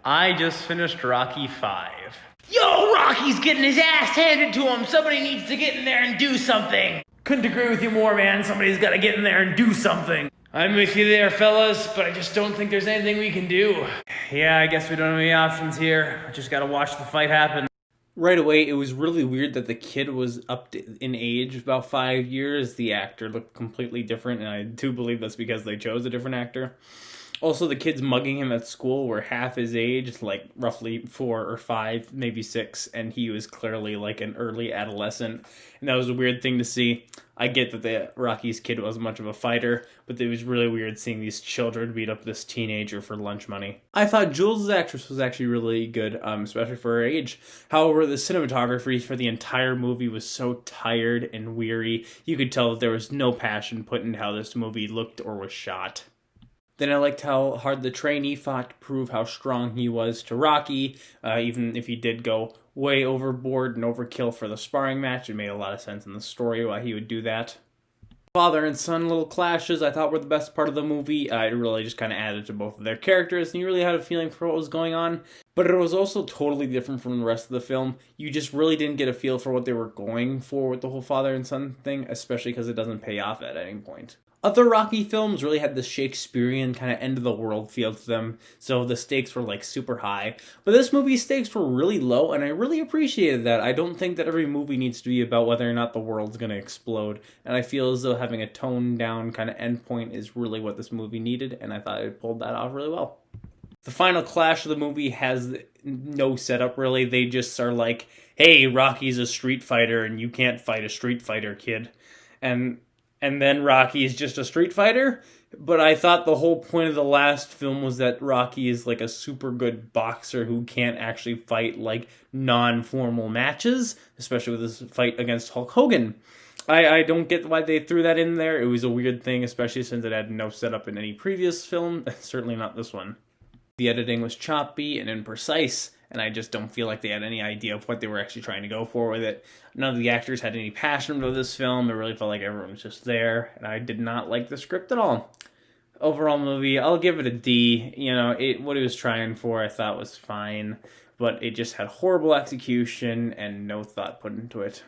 I just finished Rocky 5. Yo, Rocky's getting his ass handed to him. Somebody needs to get in there and do something. Couldn't agree with you more, man. Somebody's got to get in there and do something. I'm with you there, fellas, but I just don't think there's anything we can do. Yeah, I guess we don't have any options here. I just gotta watch the fight happen. Right away, it was really weird that the kid was up in age about 5 years. The actor looked completely different, and I do believe that's because they chose a different actor. Also, the kids mugging him at school were half his age, like roughly 4 or 5, maybe 6, and he was clearly like an early adolescent. And that was a weird thing to see. I get that the Rocky's kid wasn't much of a fighter, but it was really weird seeing these children beat up this teenager for lunch money. I thought Jules' actress was actually really good, especially for her age. However, the cinematography for the entire movie was so tired and weary. You could tell that there was no passion put into how this movie looked or was shot. Then I liked how hard the trainee fought to prove how strong he was to Rocky, even if he did go way overboard and overkill for the sparring match. It made a lot of sense in the story why he would do that. Father and son little clashes I thought were the best part of the movie. It really just kind of added to both of their characters, and you really had a feeling for what was going on. But it was also totally different from the rest of the film. You just really didn't get a feel for what they were going for with the whole father and son thing, especially because it doesn't pay off at any point. Other Rocky films really had this Shakespearean kind of end-of-the-world feel to them, so the stakes were like super high. But this movie's stakes were really low, and I really appreciated that. I don't think that every movie needs to be about whether or not the world's going to explode, and I feel as though having a toned-down kind of endpoint is really what this movie needed, and I thought it pulled that off really well. The final clash of the movie has no setup, really. They just are like, hey, Rocky's a street fighter, and you can't fight a street fighter, kid. And then Rocky is just a street fighter. But I thought the whole point of the last film was that Rocky is like a super good boxer who can't actually fight like non-formal matches, especially with his fight against Hulk Hogan. I don't get why they threw that in there. It was a weird thing, especially since it had no setup in any previous film. Certainly not this one. The editing was choppy and imprecise, and I just don't feel like they had any idea of what they were actually trying to go for with it. None of the actors had any passion for this film. It really felt like everyone was just there, and I did not like the script at all. Overall movie, I'll give it a D. You know, what it was trying for I thought was fine, but it just had horrible execution and no thought put into it.